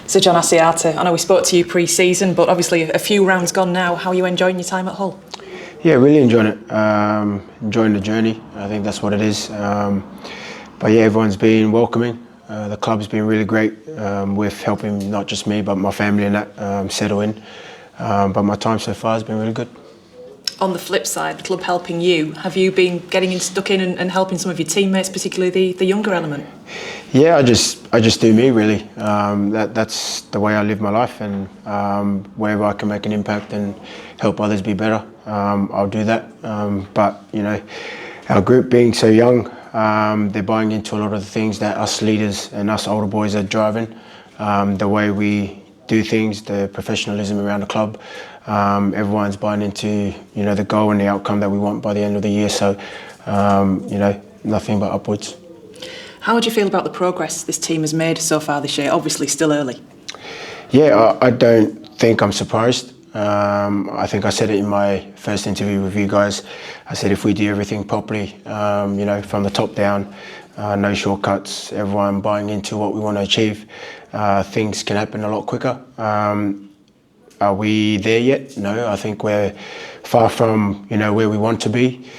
So John Asiata, I know we spoke to you pre-season, but obviously a few rounds gone now. How are you enjoying your time at Hull? Yeah, really enjoying it. Enjoying the journey. I think that's what it is. But yeah, everyone's been welcoming. The club's been really great with helping not just me, but my family and that settle in. But my time so far has been really good. On the flip side, the club helping you, have you been getting stuck in and helping some of your teammates, particularly the younger element? Yeah, I just do me really. That's the way I live my life, and wherever I can make an impact and help others be better, I'll do that. But you know, our group being so young, they're buying into a lot of the things that us leaders and us older boys are driving. The way we do things, the professionalism around the club. Everyone's buying into the goal and the outcome that we want by the end of the year. So nothing but upwards. How would you feel about the progress this team has made so far this year? Obviously still early. Yeah, I don't think I'm surprised. I think I said it in my first interview with you guys. I said if we do everything properly, from the top down, no shortcuts, everyone buying into what we want to achieve, things can happen a lot quicker. Are we there yet? No, I think we're far from where we want to be.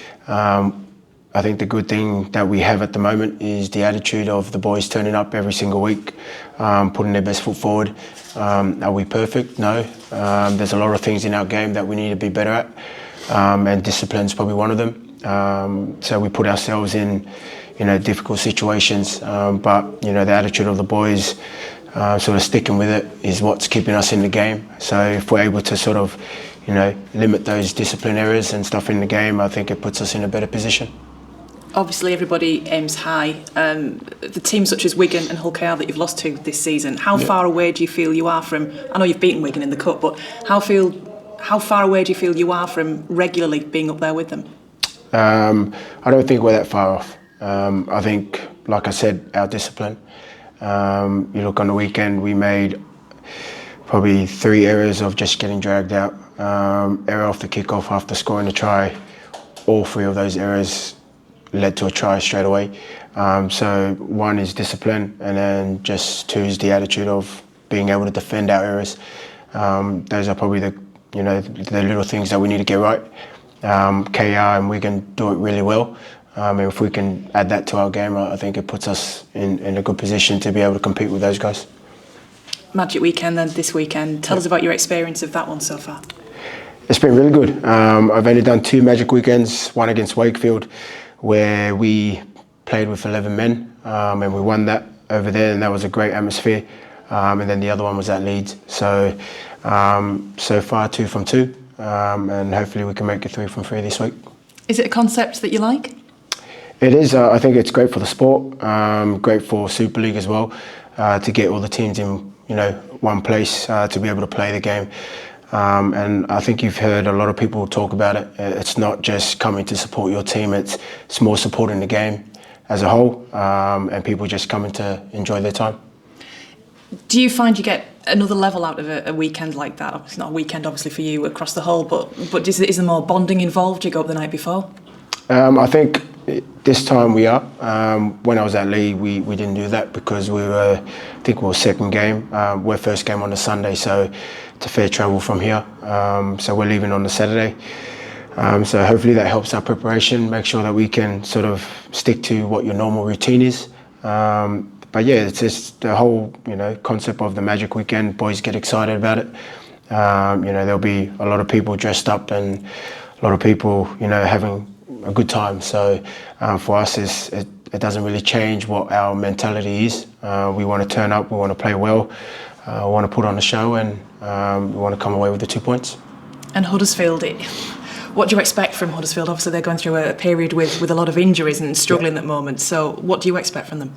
I think the good thing that we have at the moment is the attitude of the boys turning up every single week, putting their best foot forward. Are we perfect? No. There's a lot of things in our game that we need to be better at, and discipline's probably one of them. So we put ourselves in difficult situations, but the attitude of the boys, sort of sticking with it, is what's keeping us in the game. So if we're able to sort of limit those discipline errors and stuff in the game, I think it puts us in a better position. Obviously everybody aims high. The teams such as Wigan and Hull KR that you've lost to this season, how far away do you feel you are from, I know you've beaten Wigan in the Cup, but how far away do you feel you are from regularly being up there with them? I don't think we're that far off. I think, like I said, our discipline. You look on the weekend, we made probably 3 errors of just getting dragged out. Error off the kickoff after scoring a try. All 3 of those errors led to a try straight away. So 1 is discipline, and then just 2 is the attitude of being able to defend our errors. Those are probably the little things that we need to get right. KR and Wigan do it really well. And if we can add that to our game, I think it puts us in a good position to be able to compete with those guys. Magic weekend then this weekend. Tell us about your experience of that one so far. It's been really good. I've only done 2 Magic weekends, one against Wakefield, where we played with 11 men, and we won that over there, and that was a great atmosphere. And then the other one was at Leeds. So far 2 from 2, and hopefully we can make it 3 from 3 this week. Is it a concept that you like? It is. I think it's great for the sport, great for Super League as well, to get all the teams in one place to be able to play the game. And I think you've heard a lot of people talk about it. It's not just coming to support your team, it's more supporting the game as a whole, and people just coming to enjoy their time. Do you find you get another level out of a weekend like that? It's not a weekend obviously for you across the whole, but is there more bonding involved? Do you go up the night before? I think this time we are. When I was at Lee, we didn't do that because we were second game. We're first game on the Sunday, so it's a fair travel from here. So we're leaving on the Saturday. So hopefully that helps our preparation, make sure that we can sort of stick to what your normal routine is. But yeah, it's just the whole concept of the Magic Weekend. Boys get excited about it. There'll be a lot of people dressed up and a lot of people having a good time. So for us, it doesn't really change what our mentality is. We want to turn up, we want to play well, we want to put on a show, and we want to come away with the 2 points. And Huddersfield, what do you expect from Huddersfield? Obviously they're going through a period with a lot of injuries and struggling at the moment. So what do you expect from them?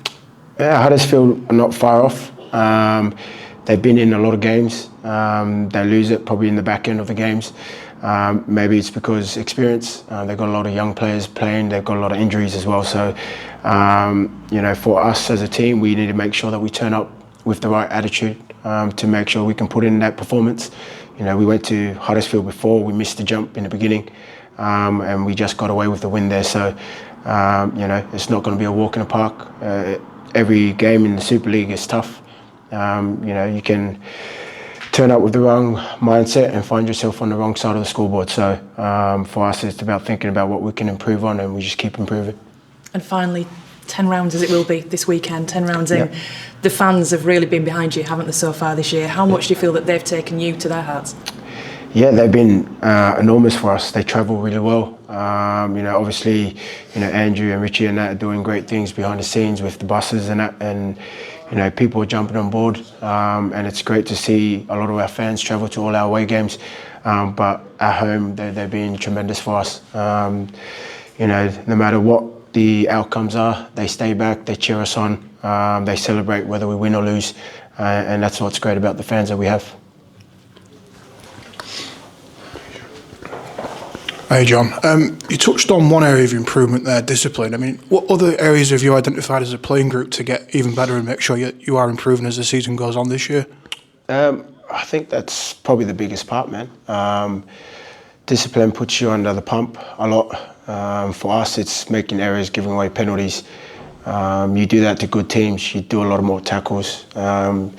Yeah, Huddersfield are not far off. They've been in a lot of games. They lose it probably in the back end of the games. Maybe it's because experience. They've got a lot of young players playing. They've got a lot of injuries as well. So, for us as a team, we need to make sure that we turn up with the right attitude to make sure we can put in that performance. We went to Huddersfield before. We missed the jump in the beginning, and we just got away with the win there. So, it's not going to be a walk in the park. Every game in the Super League is tough. You can turn up with the wrong mindset and find yourself on the wrong side of the scoreboard. So for us, it's about thinking about what we can improve on, and we just keep improving. And finally, 10 rounds as it will be this weekend, 10 rounds in. Yep. The fans have really been behind you, haven't they, so far this year? How much do you feel that they've taken you to their hearts? Yeah, they've been enormous for us. They travel really well. Obviously, Andrew and Richie and that are doing great things behind the scenes with the buses and that, and people are jumping on board. And it's great to see a lot of our fans travel to all our away games. But at home, they've been tremendous for us. No matter what the outcomes are, they stay back, they cheer us on, they celebrate whether we win or lose, and that's what's great about the fans that we have. Hey John, you touched on one area of improvement there, discipline. I mean, what other areas have you identified as a playing group to get even better and make sure you are improving as the season goes on this year? I think that's probably the biggest part, man. Discipline puts you under the pump a lot. For us, it's making errors, giving away penalties. You do that to good teams. You do a lot more tackles. You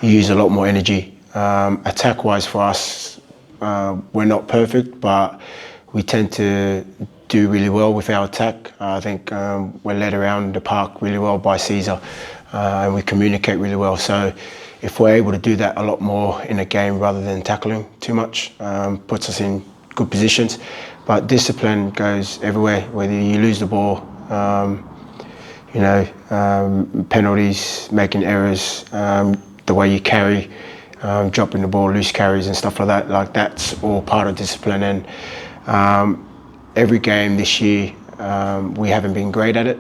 use a lot more energy. Attack-wise for us, we're not perfect, but we tend to do really well with our attack. I think we're led around the park really well by Caesar, and we communicate really well. So if we're able to do that a lot more in a game rather than tackling too much, puts us in good positions. But discipline goes everywhere, whether you lose the ball, penalties, making errors, the way you carry, dropping the ball, loose carries and stuff like that. Like, that's all part of discipline. And every game this year, we haven't been great at it.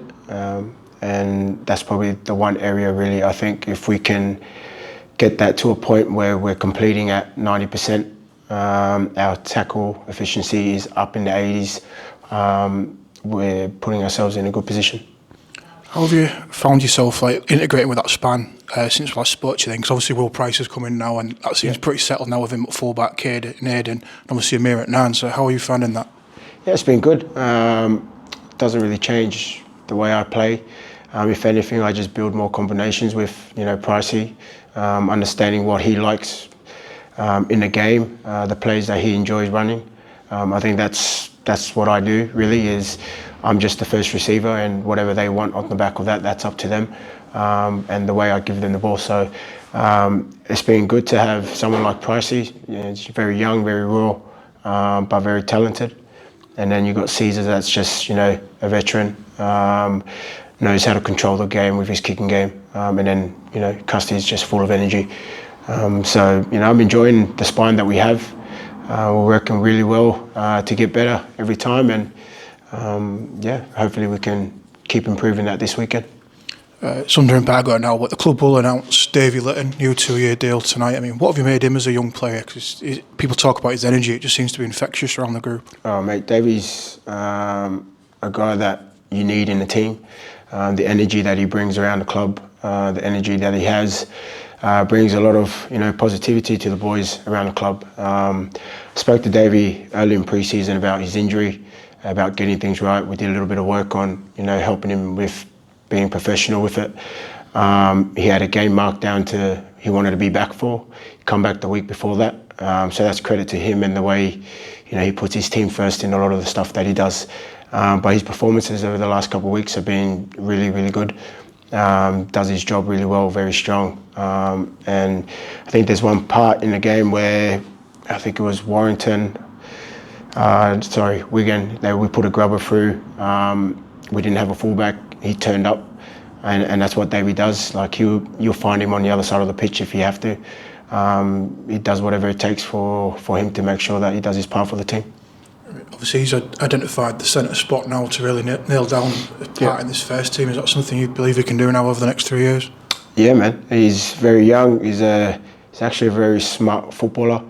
And that's probably the one area, really. I think if we can get that to a point where we're completing at 90%, our tackle efficiency is up in the 80s, we're putting ourselves in a good position. How have you found yourself integrating with that span since we last spoke to you then? Because obviously Will Price is coming now, and that seems pretty settled now with him at fullback, Cade and Aidan, and obviously Amir at 9. So how are you finding that? Yeah, it's been good. Doesn't really change the way I play. If anything, I just build more combinations with Pricey, understanding what he likes in the game, the plays that he enjoys running. I think that's what I do, really. Is I'm just the first receiver, and whatever they want on the back of that, that's up to them, and the way I give them the ball. So it's been good to have someone like Pricey. He's very young, very raw, but very talented. And then you've got Caesar, that's just a veteran, knows how to control the game with his kicking game, and then Custy's just full of energy. So I'm enjoying the spine that we have. We're working really well to get better every time, and hopefully we can keep improving that this weekend. It's under embargo now, but the club will announce Davy Litton, new 2-year deal tonight. I mean, what have you made him as a young player? Because people talk about his energy, it just seems to be infectious around the group. Oh, mate, Davy's a guy that you need in the team. The energy that he brings around the club, the energy that he has, brings a lot of positivity to the boys around the club. I spoke to Davy early in pre-season about his injury, about getting things right. We did a little bit of work on helping him with being professional with it. He had a game marked down to he wanted to be back for. He come back the week before that. So that's credit to him and the way he puts his team first in a lot of the stuff that he does. But his performances over the last couple of weeks have been really, really good. Does his job really well, very strong. And I think there's one part in the game where I think it was Wigan, we put a grubber through. We didn't have a fullback. He turned up, and that's what Davey does. Like, you'll find him on the other side of the pitch if you have to. He does whatever it takes for him to make sure that he does his part for the team. Obviously, he's identified the centre spot now to really nail down a part in this first team. Is that something you believe he can do now over the next 3 years? Yeah, man. He's very young. He's actually a very smart footballer.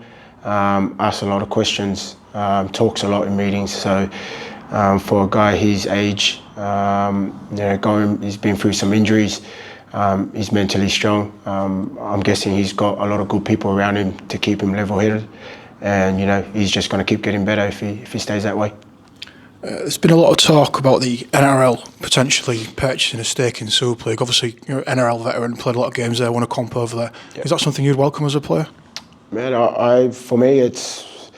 Asks a lot of questions. Talks a lot in meetings. So for a guy his age, he's been through some injuries. He's mentally strong. I'm guessing he's got a lot of good people around him to keep him level-headed. And he's just going to keep getting better if he stays that way. There's been a lot of talk about the NRL potentially purchasing a stake in the Super League. Obviously, you're an NRL veteran, played a lot of games there, won a comp over there. Yep. Is that something you'd welcome as a player? Man, for me, it's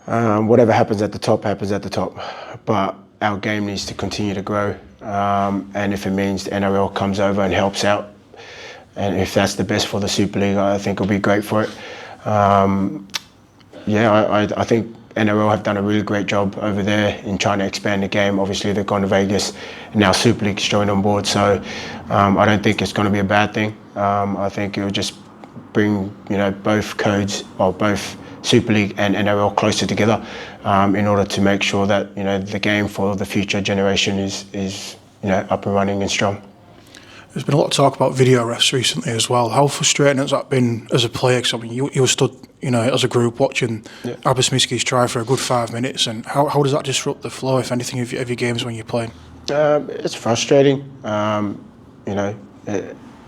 whatever happens at the top happens at the top. But our game needs to continue to grow, and if it means the NRL comes over and helps out, and if that's the best for the Super League, I think it'll be great for it. I think NRL have done a really great job over there in trying to expand the game. Obviously, they've gone to Vegas, and now Super League's joined on board. So I don't think it's going to be a bad thing. I think it will just bring both codes, or both Super League and NRL closer together, in order to make sure that the game for the future generation is up and running and strong. There's been a lot of talk about video refs recently as well. How frustrating has that been as a player? Because I mean, you were stood, as a group watching Abasmiski's try for a good 5 minutes, and how does that disrupt the flow, if anything, of your games when you're playing? It's frustrating.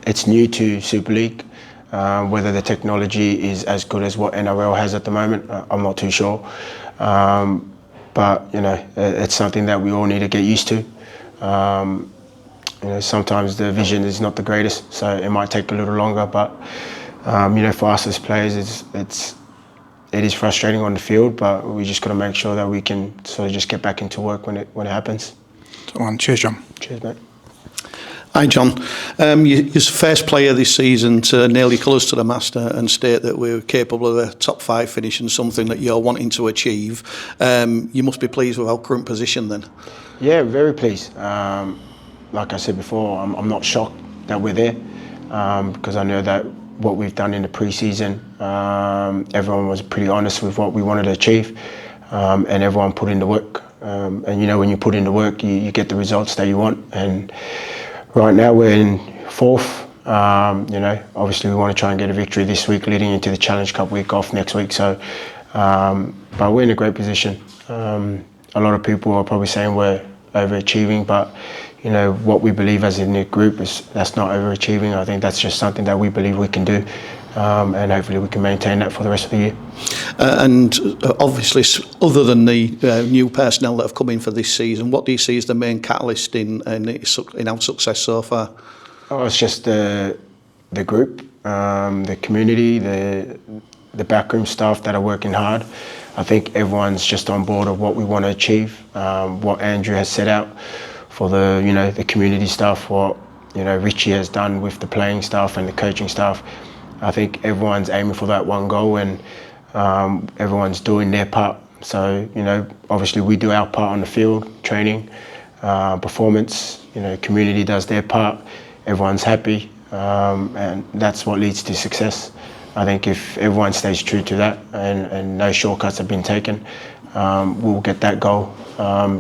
It's new to Super League. Whether the technology is as good as what NRL has at the moment, I'm not too sure. But it's something that we all need to get used to. Sometimes the vision is not the greatest, so it might take a little longer. But for us as players, it is frustrating on the field. But we just got to make sure that we can sort of just get back into work when it happens. Cheers, John. Cheers, mate. Hi, John. You're the first player this season to nail your colours to the mast and state that we're capable of a top 5 finish and something that you're wanting to achieve. You must be pleased with our current position then. Yeah, very pleased. Like I said before, I'm not shocked that we're there, because I know that what we've done in the pre-season, everyone was pretty honest with what we wanted to achieve, and everyone put in the work. And when you put in the work, you get the results that you want. And right now we're in 4th. Obviously we want to try and get a victory this week, leading into the Challenge Cup week off next week. So, but we're in a great position. A lot of people are probably saying we're overachieving, but what we believe as in the group that's not overachieving. I think that's just something that we believe we can do, and hopefully we can maintain that for the rest of the year. And obviously, other than the new personnel that have come in for this season, what do you see as the main catalyst in our success so far? Oh, it's just the group, the community, the backroom staff that are working hard. I think everyone's just on board of what we want to achieve, what Andrew has set out for the community stuff, what Richie has done with the playing staff and the coaching staff. I think everyone's aiming for that one goal, and everyone's doing their part. So obviously we do our part on the field, training, performance. Community does their part. Everyone's happy, and that's what leads to success. I think if everyone stays true to that, and no shortcuts have been taken, we'll get that goal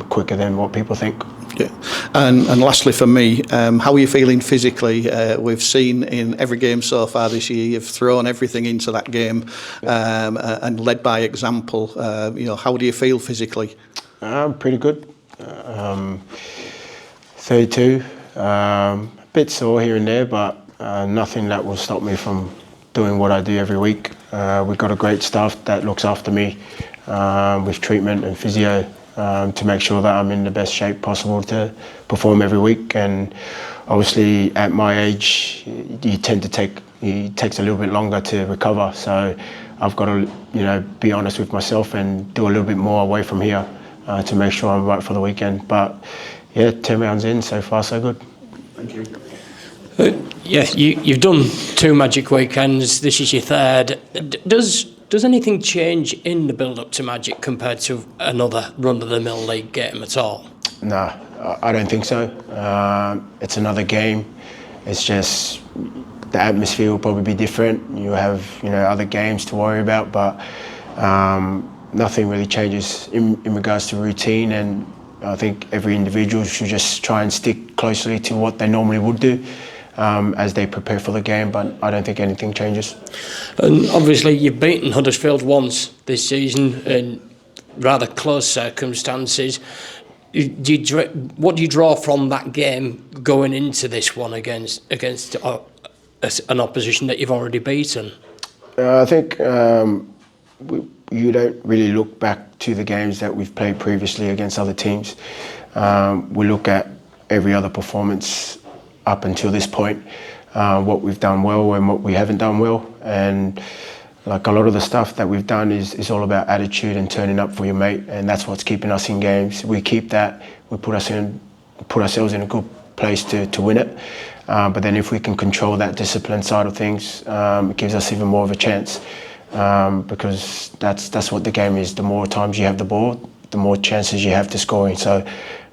quicker than what people think. Yeah. And lastly for me, how are you feeling physically? We've seen in every game so far this year, you've thrown everything into that game, and led by example. How do you feel physically? Pretty good. 32. A bit sore here and there, but nothing that will stop me from doing what I do every week. We've got a great staff that looks after me with treatment and physio, to make sure that I'm in the best shape possible to perform every week. And obviously at my age, it takes a little bit longer to recover. So I've got to be honest with myself and do a little bit more away from here to make sure I'm right for the weekend. But yeah, 10 rounds in, so far so good. Thank you. You've done 2 Magic weekends. This is your 3rd. Does anything change in the build-up to Magic compared to another run-of-the-mill league game at all? No, I don't think so. It's another game. It's just the atmosphere will probably be different. You have other games to worry about, but nothing really changes in regards to routine. And I think every individual should just try and stick closely to what they normally would do as they prepare for the game, but I don't think anything changes. And obviously you've beaten Huddersfield once this season in rather close circumstances. What do you draw from that game going into this one against an opposition that you've already beaten? I think you don't really look back to the games that we've played previously against other teams. We look at every other performance up until this point, what we've done well and what we haven't done well. And like a lot of the stuff that we've done is all about attitude and turning up for your mate, and that's what's keeping us in games. We keep that, we put ourselves in a good place to win it. But then if we can control that discipline side of things, it gives us even more of a chance, because that's what the game is. The more times you have the ball, the more chances you have to scoring. So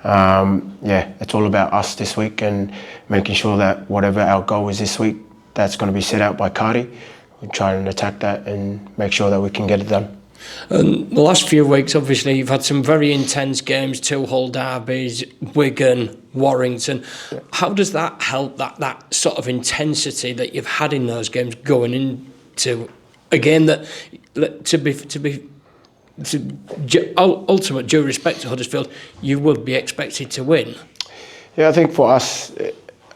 yeah, it's all about us this week and making sure that whatever our goal is this week, that's going to be set out by Cardi. We try and attack that and make sure that we can get it done. The last few weeks, obviously, you've had some very intense games, 2 Hull derbies, Wigan, Warrington. How does that help, that sort of intensity that you've had in those games going into a game that, ultimate due respect to Huddersfield, you would be expected to win? Yeah, I think for us,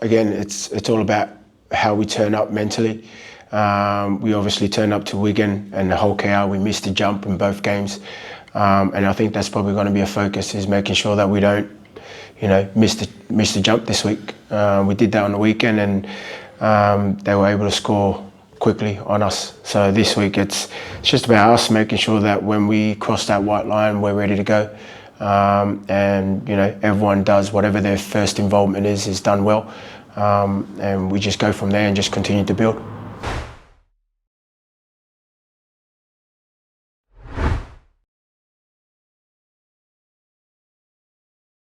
again, it's all about how we turn up mentally. We obviously turned up to Wigan and the whole KR. We missed the jump in both games, and I think that's probably going to be a focus, is making sure that we don't, miss the jump this week. We did that on the weekend, and they were able to score quickly on us. So this week it's just about us making sure that when we cross that white line, we're ready to go, and everyone does whatever their first involvement is done well, and we just go from there and just continue to build.